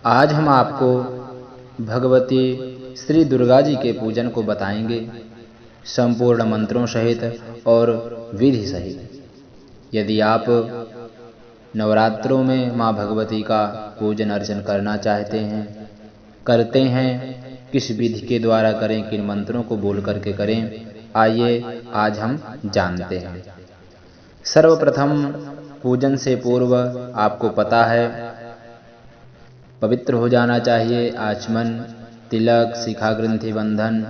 आज हम आपको भगवती श्री दुर्गा जी के पूजन को बताएंगे, संपूर्ण मंत्रों सहित और विधि सहित। यदि आप नवरात्रों में माँ भगवती का पूजन अर्चन करना चाहते हैं, करते हैं, किस विधि के द्वारा करें, किन मंत्रों को बोल करके करें, आइए आज हम जानते हैं। सर्वप्रथम पूजन से पूर्व आपको पता है पवित्र हो जाना चाहिए। आचमन, तिलक, शिखा ग्रंथि बंधन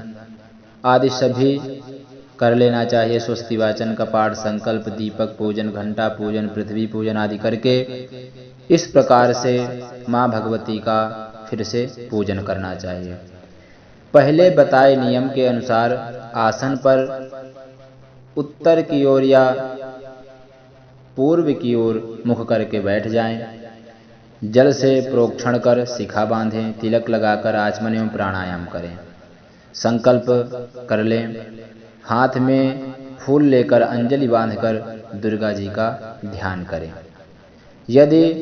आदि सभी कर लेना चाहिए। स्वस्ति वाचन का पाठ, संकल्प, दीपक पूजन, घंटा पूजन, पृथ्वी पूजन आदि करके इस प्रकार से माँ भगवती का फिर से पूजन करना चाहिए। पहले बताए नियम के अनुसार आसन पर उत्तर की ओर या पूर्व की ओर मुख करके बैठ जाएं। जल से प्रोक्षण कर शिखा बांधें। तिलक लगाकर आचमन एवं प्राणायाम करें। संकल्प कर लें। हाथ में फूल लेकर अंजलि बांधकर दुर्गा जी का ध्यान करें। यदि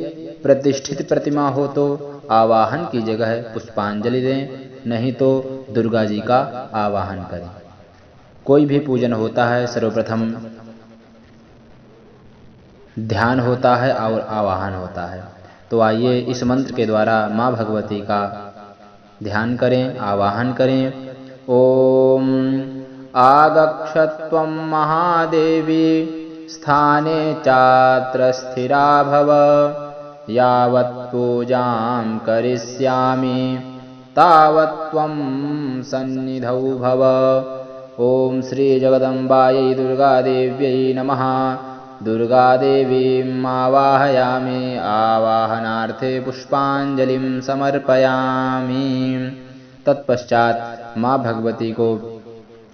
प्रतिष्ठित प्रतिमा हो तो आवाहन की जगह पुष्पांजलि दें, नहीं तो दुर्गा जी का आवाहन करें। कोई भी पूजन होता है, सर्वप्रथम ध्यान होता है और आवाहन होता है। तो आइए इस मंत्र के द्वारा माँ भगवती का ध्यान करें, आवाहन करें। ओम आगच्छत्वं महादेवी स्थाने चात्र स्थिरा भव, यावत् पूजां करिष्यामि तावत् त्वं सन्निधौ भव। ओम श्री जगदम्बायै दुर्गादेव्यै नमः। दुर्गादेवीं आवाहयामि। आवाहनार्थे पुष्पांजलिं समर्पयामि। तत्पश्चात माँ भगवती को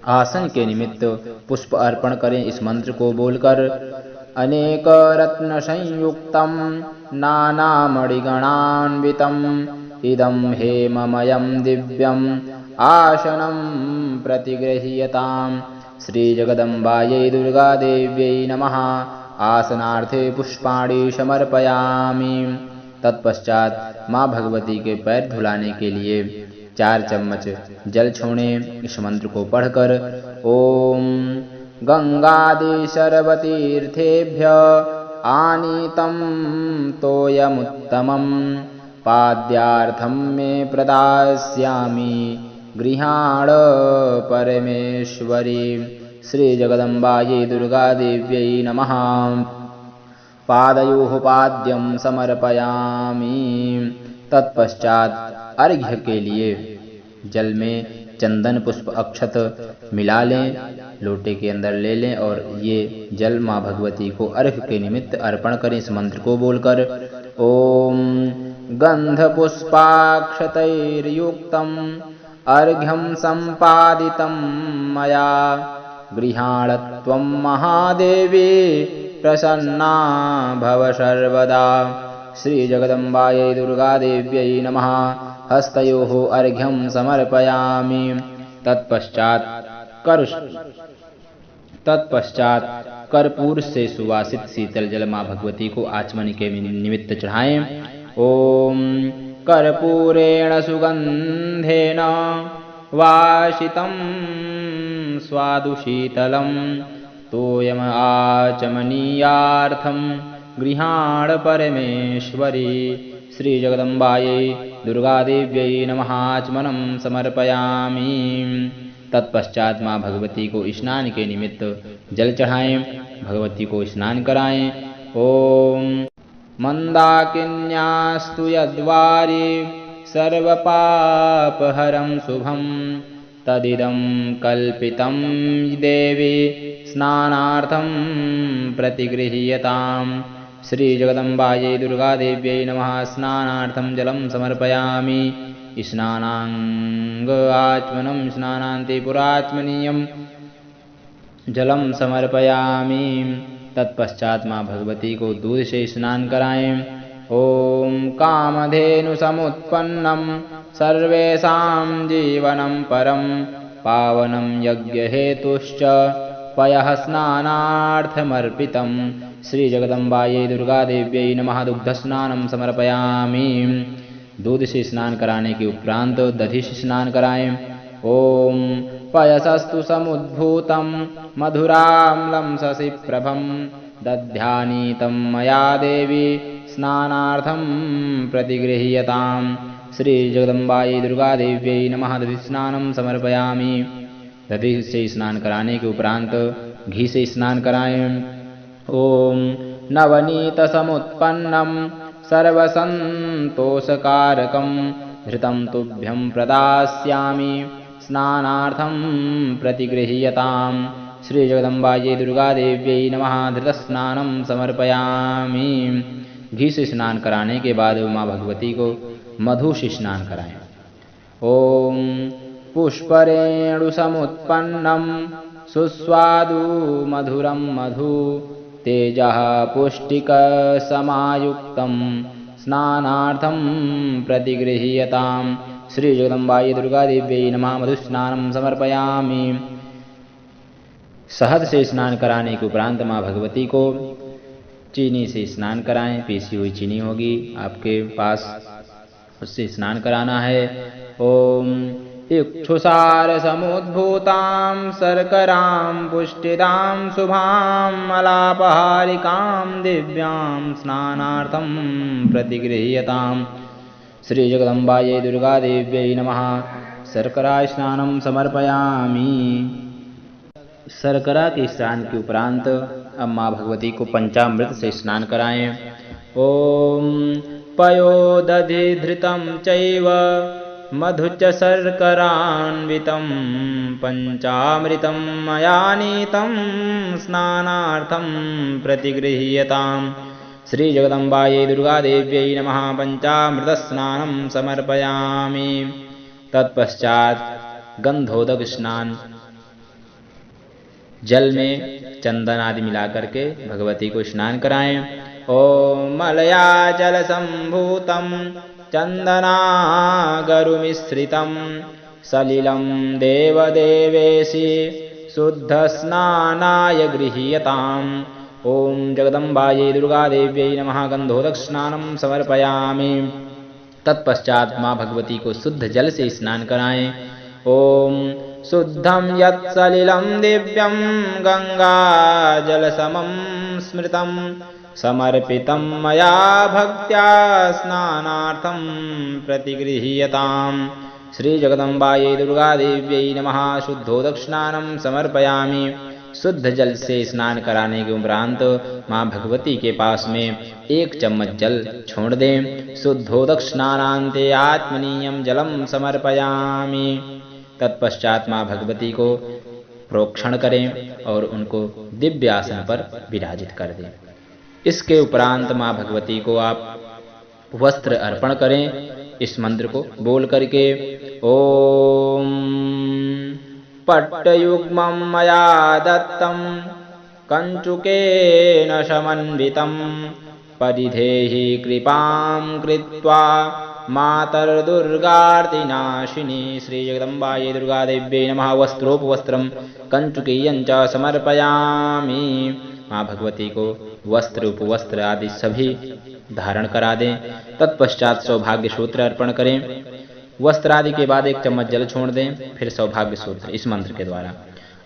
आसन के निमित्त पुष्प अर्पण करें। इस मंत्र को बोलकर अनेक रत्न संयुक्तम नानामणिगणान्वितम् इदं हेममयं दिव्यम् आसनं प्रतिगृह्यताम्। श्री जगदम्बायै दुर्गादेव्यै नमः। आसनार्थे पुष्पाणि समर्पयामि। तत्पश्चात माँ भगवती के पैर धुलाने के लिए 4 चम्मच जल छोड़ें। इस मंत्र को पढ़कर ओम गंगादि सर्वतीर्थेभ्य आनीतं तोयमुत्तमं पाद्यार्थं मे प्रदास्यामि गृहाण परमेश्वरी। श्री जगदम्बायै दुर्गादेव्यै नमः। पादयोः पाद्यं समर्पयामि। तत्पश्चात अर्घ्य के लिए जल में चंदन पुष्प अक्षत मिला लें, लोटे के अंदर ले लें और ये जल माँ भगवती को अर्घ्य के निमित्त अर्पण करें। इस मंत्र को बोलकर ओम गंध पुष्पाक्षतैर्युक्तम् अर्घ्यं सम्पादितं मया गृहाण त्वं महादेवी प्रसन्ना भव सर्वदा। श्री जगदम्बायै दुर्गादेव्यै नमः। हस्तयोः अर्घ्यं समर्पयामि। तत्पश्चात कर्पूर से सुवासित शीतल जल माँ भगवती को आचमन के निमित्त चढ़ाएं। ओम कर्पूरेण सुगंधेन वाशितं स्वादुशीतलं तोयम आचमनीयार्थं गृहाण परमेश्वरी। श्री जगदम्बायै दुर्गादेव्यै नमः। आचमनं समर्पयामि। तत्पश्चात माँ भगवती को स्नान के निमित्त जल चढ़ाएं, भगवती को स्नान कराएं। ओम मंदाकिन्यास्तु यद्वारि सर्वपापहरं शुभं तदिदं कल्पितं देवी स्नानार्थं प्रतिगृह्यताम्। श्री जगदम्बायै दुर्गादेव्यै नमः। स्नानार्थं जलं समर्पयामि। स्नानांग आचमनं स्नानान्ते पुराचमनीयं जलं समर्पयामि। तत्पश्चात माँ भगवती को दूध से स्नान कराएं। ओम कामधेनु समुत्पन्नं सर्वेषां जीवनं परं पावनं यज्ञहेतुश्च पयः स्नानार्थमर्पितं। श्री जगदम्बायै दुर्गादेव्यै नमः। दुग्धस्नानं समर्पयामि। दूध से स्नान कराने के उपरांत दधि से स्नान कराएं। ओम पयसस्तु समुद्भूतं मधुराम्लं शशिप्रभं दध्यानीतं मया देवी स्नानार्थं प्रतिगृह्यताम्। श्री जगदम्बायै दुर्गादेव्यै नमः। दधि स्नानं समर्पयामि। दधि से स्नान कराने के उपरांत घी से स्नान कराएं। ओम नवनीत समुत्पन्नं सर्वसन्तोषकारकं घृतं तुभ्यं प्रदास्यामि स्नानार्थं प्रतिगृह्यताम्। श्री जगदम्बायै दुर्गादेव्यै नमः। धृतस्नानं समर्पयामि। घी से स्नान कराने के बाद माँ भगवती को मधु से स्नान कराएं। ओम पुष्परेणु समुत्पन्नं सुस्वादु मधुरं मधु तेजः पुष्टिकसमायुक्तं स्नानार्थं प्रतिगृह्यताम्। श्री जगदम्बायै दुर्गादेव्यै नमः। मधुस्नानं समर्पयामि। शहद से स्नान कराने के उपरांत माँ भगवती को चीनी से स्नान कराएं। पीसी हुई चीनी होगी आपके पास, उससे स्नान कराना है। ओम इक्षुसार समुद्भूतां शर्करां पुष्टिदां शुभां मलापहारिकां दिव्यां स्नानार्थं प्रतिगृह्यताम्। श्री जगदम्बायै दुर्गादेव्यै नमः। शर्करा स्नानं समर्पयामि। शर्करा के स्नान के उपरांत अब माँ भगवती को पंचामृत से स्नान कराएं। ओम पयोदधि धृतं चैव मधु च शर्करान्वितं पंचामृतं मया नीतं स्नानार्थं प्रतिगृह्यताम्। श्री जगदम्बायै दुर्गादेव्यै नमः। पंचामृतस्नानं समर्पयामि। तत्पश्चात गंधोदक स्नान, जल में चंदन आदि मिलाकर के भगवती को स्नान कराएं। ओम मलया जल संभूतं चंदनागरुमिश्रितं सलिलं देवदेवेशि शुद्ध स्नानाय गृह्यताम्। ओम जगदम्बायै दुर्गादेव्यै नमः। गंधोदक स्नानं समर्पयामि। तत्पश्चात माँ भगवती को शुद्ध जल से स्नान कराएं। ओम शुद्धं यत्सलिलं दिव्यं गंगाजलसमं स्मृतं समर्पितं मया भक्त्या स्नानार्थं प्रतिगृह्यताम्। श्री जगदम्बायै दुर्गादेव्यै नमः। शुद्धोदक स्नानं समर्पयामि। शुद्ध जल से स्नान कराने के उपरांत माँ भगवती के पास में 1 चम्मच जल छोड़ दें। शुद्धोदक स्नानान्ते आत्मनीयं जलं समर्पयामि। तत्पश्चात माँ भगवती को प्रोक्षण करें और उनको दिव्य आसन पर विराजित कर दें। इसके उपरांत माँ भगवती को आप वस्त्र अर्पण करें। इस मंत्र को बोल करके ओम पट्टयुग्मं मया दत्तं कंचुकेन समन्वितं परिधेहि कृपां कृत्वा मातर्दुर्गार्तिनाशिनी। श्री जगदम्बायै दुर्गादेव्यै नमः। वस्त्रोपवस्त्रं कंचुकीयं च समर्पयामि। माँ भगवती को वस्त्र उपवस्त्र आदि सभी धारण करा दें। तत्पश्चात सौभाग्य सूत्र अर्पण करें। वस्त्र आदि के बाद 1 चम्मच जल छोड़ दें। फिर सौभाग्य सूत्र इस मंत्र के द्वारा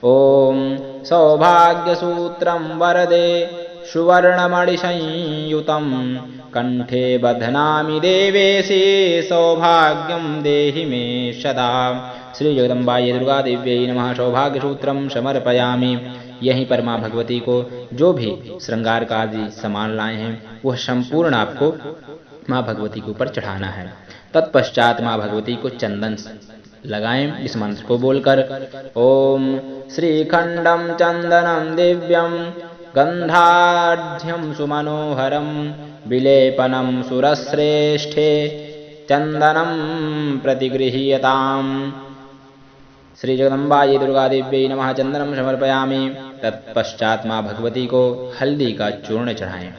ओम सौभाग्य सूत्रं वरदे सुवर्णमणिसंयुतं कंठे बध्नामि देवेशि सौभाग्यं देहि मे सदा। श्री जगदम्बायै दुर्गादेव्यै नमः। सौभाग्य सूत्रं समर्पयामि। यहीं पर माँ भगवती को जो भी श्रृंगार का आदि सामान लाए हैं वह संपूर्ण आपको माँ भगवती के ऊपर चढ़ाना है। तत्पश्चात माँ भगवती को चंदन लगाएं इस मंत्र को बोलकर ओम श्रीखंडम चंदनम दिव्यम गंधाढ्यम सुमनोहरम विलेपनम सुरश्रेष्ठे चंदनम प्रतिगृह्यताम्। श्री जगदम्बायै दुर्गादेव्यै नमः। चंदनम समर्पयामि। तत्पश्चात माँ भगवती को हल्दी का चूर्ण चढ़ाएं।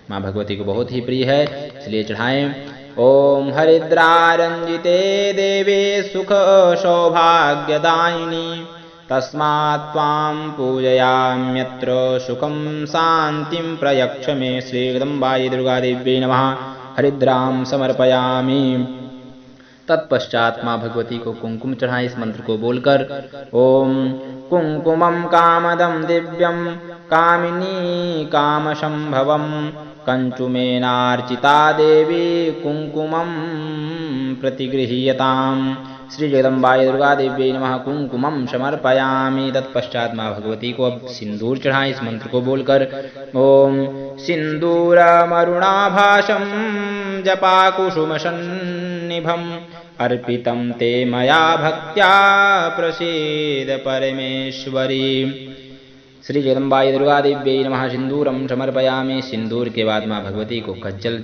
माँ भगवती को बहुत ही प्रिय है इसलिए चढ़ाएं। ओम हरिद्रारंजिते देवे सुख सौभाग्यदायिनी तस्मात् त्वां पूजयाम्यत्र सुखं शान्तिं प्रयच्छ मे। श्री जगदम्बायै दुर्गादेव्यै नमः। हरिद्रां समर्पयामि। तत्पश्चात माँ भगवती को कुंकुम चढ़ाएं इस मंत्र को बोलकर। ओम कुंकुमं कामदं दिव्यं कामिनी कामशंभवं कंचुमेनार्चिता देवी कुंकुमं प्रतिगृह्यताम्। श्री जगदम्बाय दुर्गा देवी नमः। कुंकुमं समर्पयामि। तत्पश्चात माँ भगवती को अब सिंदूर चढ़ाएं इस मंत्र को बोलकर। ओम सिंदूरमरुणाभासं जपाकुसुमसन्निभम् अर्पितं ते मया भक्त्या प्रसीद परमेश्वरी। श्री जगदम्बाय दुर्गा देवी नमः। सिंदूरम समर्पयामि। सिंदूर के बाद माँ भगवती को कज्जल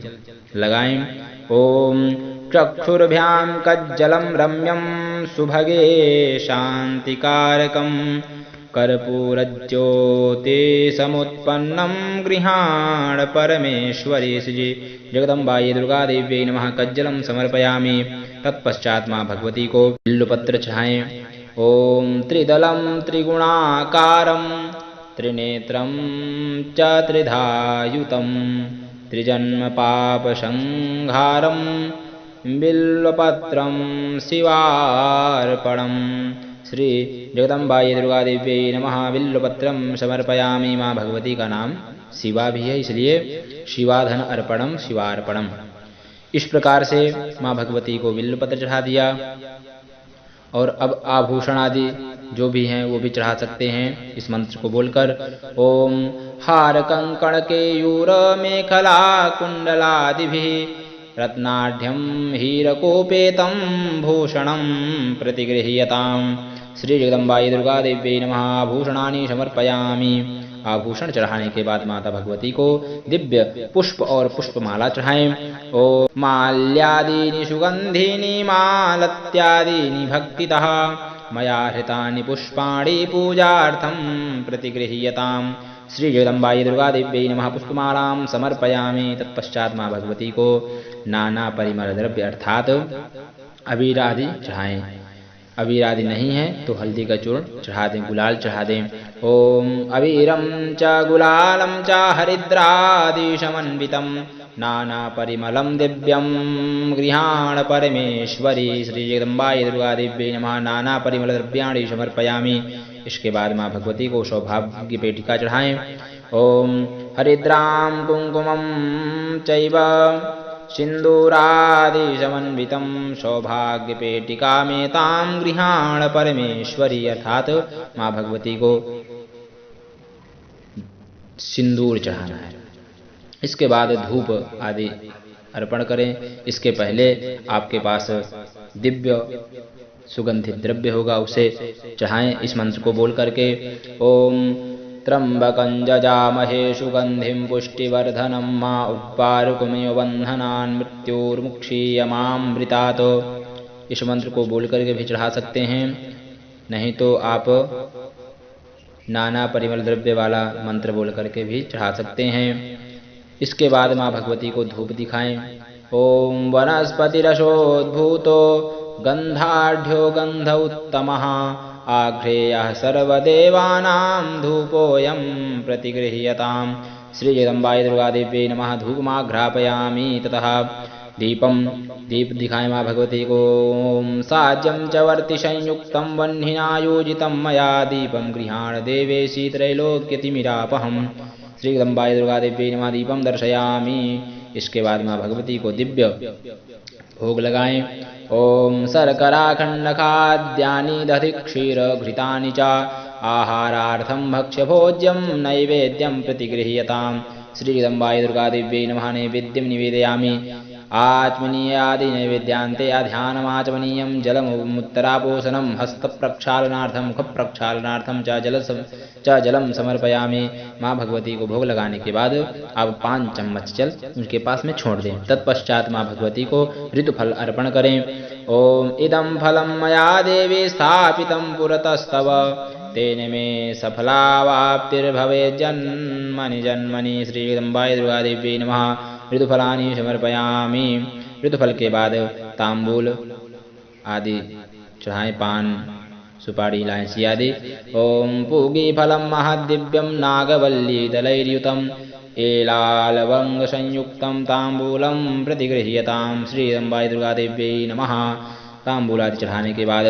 लगाएं। ओम चक्षुर्भ्यां कज्जलं रम्यं सुभगे शांतिकारकं कर्पूरज्योति समुत्पन्नं गृहाण परमेश्वरी। श्री जगदम्बाय दुर्गा देवी नमः। कज्जलम समर्पयामि। तत्पश्चात माँ भगवती को बिल्वपत्र चढ़ाएं। ओम त्रिदलं त्रिगुणाकारं त्रिनेत्रं च त्रिधायुतं त्रिजन्म पापसंहारं बिल्वपत्रं शिवार्पणम्। श्री जगदम्बाय दुर्गा देवी नमः। बिल्वपत्रं समर्पयामि। माँ भगवती का नाम शिवा भी है, इसलिए शिवाधन अर्पणम शिवार्पणम। इस प्रकार से माँ भगवती को बिल्वपत्र चढ़ा दिया। और अब आभूषण आदि जो भी हैं वो भी चढ़ा सकते हैं इस मंत्र को बोलकर। ओम हार कंकण केयूर मेखला कुंडलादिभिः रत्नाढ्यं हीरकोपेतं भूषणं प्रतिगृह्यताम्। श्री जगदम्बाय दुर्गा देवी नमः। आभूषणानि समर्पयामि। आभूषण चढ़ाने के बाद माता भगवती को दिव्य पुष्प और पुष्पमाला चढ़ाएं। ओ माल्यादीनि सुगंधीनि मालत्यादीनि भक्तितः मया हृतानि पुष्पाणि पूजार्थं प्रतिगृह्यताम्। श्री जगदम्बाय दुर्गा देवी नमः। पुष्पमालां समर्पयामि। तत्पश्चात माँ भगवती को नाना परिमल द्रव्य अर्थात अबीर आदि चढ़ाएं। अबीर आदि नहीं है तो हल्दी का चूर्ण चढ़ा दें, गुलाल चढ़ा दें। ओम अबीरम च गुलालम च हरिद्रादि समन्वितं नाना परिमलम दिव्यम गृहाण परमेश्वरी। श्री जगदम्बाय दुर्गा देवी नमः। नाना परिमल द्रव्याणि समर्पयामि। इसके बाद माँ भगवती को सौभाग्य पेटिका चढ़ाएं। ओम हरिद्रां कुंकुमं चैव सिंदूरादि समन्वितं सौभाग्यपेटिकामेतां गृहाण परमेश्वरी। अर्थात माँ भगवती को सिंदूर चढ़ाना है। इसके बाद धूप आदि अर्पण करें। इसके पहले आपके पास दिव्य सुगंधित द्रव्य होगा उसे चढ़ाएं इस मंत्र को बोल करके। ओम त्र्यंबकं जजामहे सुगंधिं पुष्टिवर्धनं मा उद्वारुकमिव बन्धनान् मृत्युर्मुक्षीयमामृतात्। इस मंत्र को बोल करके भी चढ़ा सकते हैं, नहीं तो आप नाना परिमल द्रव्य वाला मंत्र बोल करके भी चढ़ा सकते हैं। इसके बाद माँ भगवती को धूप दिखाएं। ओम वनस्पतिरसोद्भूतो गंधाढ़्यो गंध उत्तमः आघ्रेयः सर्वदेवानां धूपोऽयं प्रतिगृह्यताम्। श्री जगदम्बाय दुर्गा देवी नमः। धूपमाघ्रापयामि। ततः दीप दिखाएं माँ भगवती को। ओम साज्यं च वर्ति संयुक्तं वह्निनायोजितं मया दीपं गृहाण देवेशी त्रैलोक्यतिमिरापहम्। श्री जगदम्बाय दुर्गा देवी नमः। दीपम दर्शयामि। इसके बाद माँ भगवती को दिव्य भोग लगाएं। ओम शर्कराखंड खाद्यानि दधि क्षीर घृतानि च आहारार्थं भक्ष्य भोज्यं नैवेद्यं प्रतिगृह्यताम्। श्री जगदम्बाय दुर्गा देवी नमः। नैवेद्यं निवेदयामि। आचमनीयादि नैवेद्यान्ते ध्यानमाचमनीयं जलमुत्तरापोषणं हस्तप्रक्षालनार्थं मुखप्रक्षालनार्थं च जलम समर्पयामि। माँ भगवती को भोग लगाने के बाद अब 5 चम्मच जल उनके पास में छोड़ दें। तत्पश्चात माँ भगवती को ऋतुफल अर्पण करें। ओम इदं फलं मया देवी स्थापितं पुरतस्तव तेन मे सफलावाप्तिर्भवेत् जन्मनि जन्मनि। श्री जगदम्बाय दुर्गा देवी नमः। ऋतुफलानि समर्पयामि। ऋतुफल के बाद तांबूल आदि चढ़ाएं, पान सुपारी इलायची आदि। ओम पूगीफलं महद्दिव्यं नागवल्ली दलैर्युतं एलालवङ्गसंयुक्तं ताम्बूलं प्रतिगृह्यतां। श्री अम्बाई दुर्गा देव्यै नमः। ताम्बूलादि चढ़ाने के बाद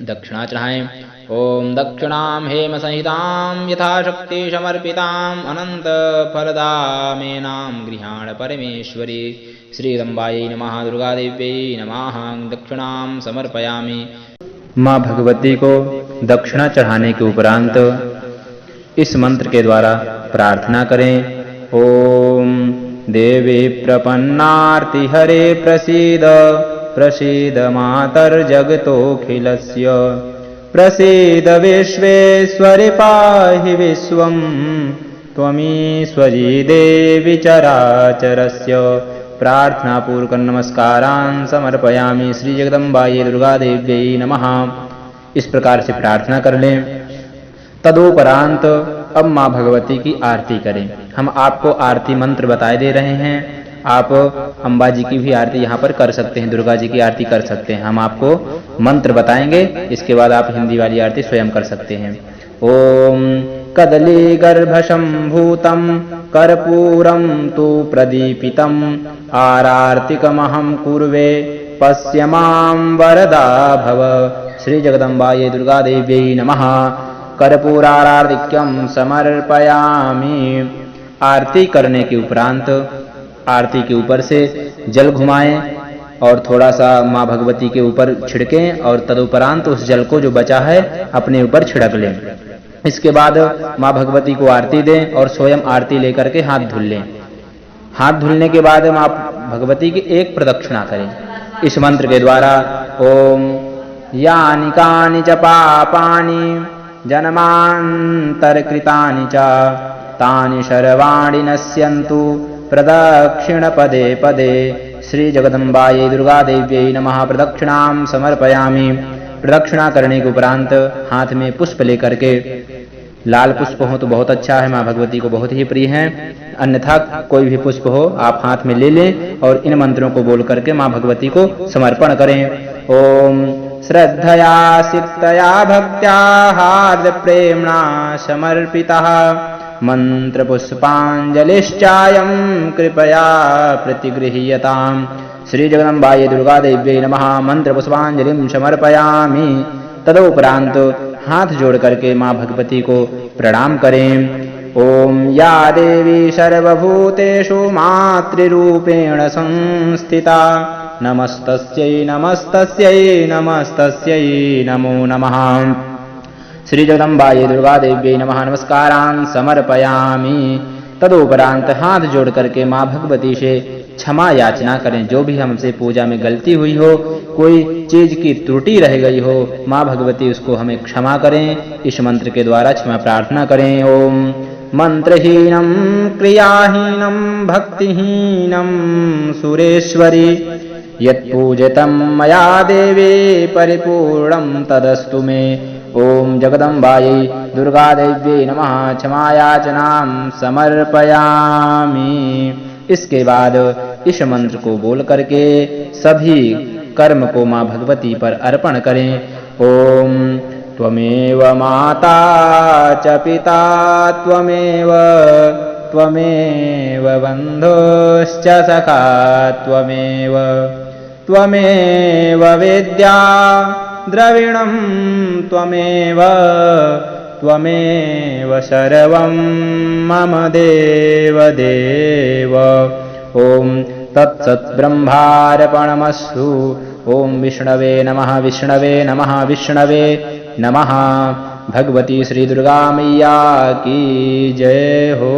दक्षिणा चढ़ाएं। ओम दक्षिणां हेम संहितां यथाशक्ति समर्पितां अनंत फलदामेनां गृहाण परमेश्वरी। श्री अम्बायै नमः। दुर्गा देव्यै नमः। दक्षिणां समर्पयामि। माँ भगवती को दक्षिणा चढ़ाने के उपरांत इस मंत्र के द्वारा प्रार्थना करें। ओम देवी प्रपन्नार्ति हरे प्रसीद प्रसीद मातर्जगतोऽखिलस्य प्रसीद विश्वेश्वरि पाहि विश्वं त्वमीश्वरी देवी चराचरस्य। प्रार्थना पूर्वक नमस्कारान् समर्पयामि। श्री जगदम्बायै दुर्गा देव्यै नमः। इस प्रकार से प्रार्थना कर लें। तदोपरांत अब माँ भगवती की आरती करें। हम आपको आरती मंत्र बताए दे रहे हैं। आप अम्बा जी की भी आरती यहाँ पर कर सकते हैं, दुर्गा जी की आरती कर सकते हैं। हम आपको मंत्र बताएंगे, इसके बाद आप हिंदी वाली आरती स्वयं कर सकते हैं। ओम कदली गर्भशंभूतं कर्पूरं तु प्रदीपितम् आरार्तिकमहं कुर्वे पश्य मां वरदा भव। श्री जगदम्बायै दुर्गा देव्यै नमः। कर्पूराराधिक्यं समर्पयामि। आरती करने के उपरांत आरती के ऊपर से जल घुमाएं और थोड़ा सा माँ भगवती के ऊपर छिड़कें और तदुपरांत उस जल को जो बचा है अपने ऊपर छिड़क लें। इसके बाद माँ भगवती को आरती दें और स्वयं आरती लेकर के हाथ धुल लें। हाथ धुलने के बाद माँ भगवती की एक प्रदक्षिणा करें इस मंत्र के द्वारा। ओम यानि कानि च पापानि जन्मान्तरकृतानि च तानि सर्वाणि नश्यन्तु प्रदक्षिण पदे पदे। श्री जगदम्बायै दुर्गा देव्यै नमः। प्रदक्षिणां समर्पयामि। प्रदक्षिणा करने के उपरांत हाथ में पुष्प लेकर के, लाल पुष्प हो तो बहुत अच्छा है, माँ भगवती को बहुत ही प्रिय है, अन्यथा कोई भी पुष्प हो आप हाथ में ले लें और इन मंत्रों को बोल करके माँ भगवती को समर्पण करें। ओम श्रद्धया सिक्तया भक्त्या हार्द प्रेम्णा समर्पितः मंत्र पुष्पांजलिश्चायं कृपया प्रतिगृह्यताम्। श्री जगदम्बायै दुर्गा देव्यै नमः। मंत्र पुष्पांजलिं समर्पयामि। तदोपरांत हाथ जोड़ करके माँ भगवती को प्रणाम करें। ओम या देवी सर्वभूतेषु मातृरूपेण संस्थिता नमस्तस्यै नमस्तस्यै नमस्तस्यै नमो नमः। श्री जगदम्बायै दुर्गा देव्यै नमः। नमस्कारान् समर्पयामि। तदोपरांत हाथ जोड़ करके माँ भगवती से क्षमा याचना करें। जो भी हमसे पूजा में गलती हुई हो, कोई चीज की त्रुटि रह गई हो, माँ भगवती उसको हमें क्षमा करें। इस मंत्र के द्वारा क्षमा प्रार्थना करें। ओम मंत्रहीनं क्रियाहीनं भक्तिहीनं सुरेश्वरी यत्पूजितं मया देवी परिपूर्णं तदस्तु मे। ओम जगदम्बायै दुर्गा देव्यै नमः। क्षमायाचनां समर्पयामि। इसके बाद इस मंत्र को बोल करके सभी कर्म को माँ भगवती पर अर्पण करें। ओम त्वमेव माता च पिता त्वमेव त्वमेव बन्धुश्च सखा त्वमेव विद्या द्रविणं त्वमेव सर्वं मम देव। ओम तत्सत् ब्रह्मार्पणमस्तु। ओम विष्णवे नमः विष्णवे नमः विष्णवे नमः। भगवती श्री दुर्गा मैया की जय हो।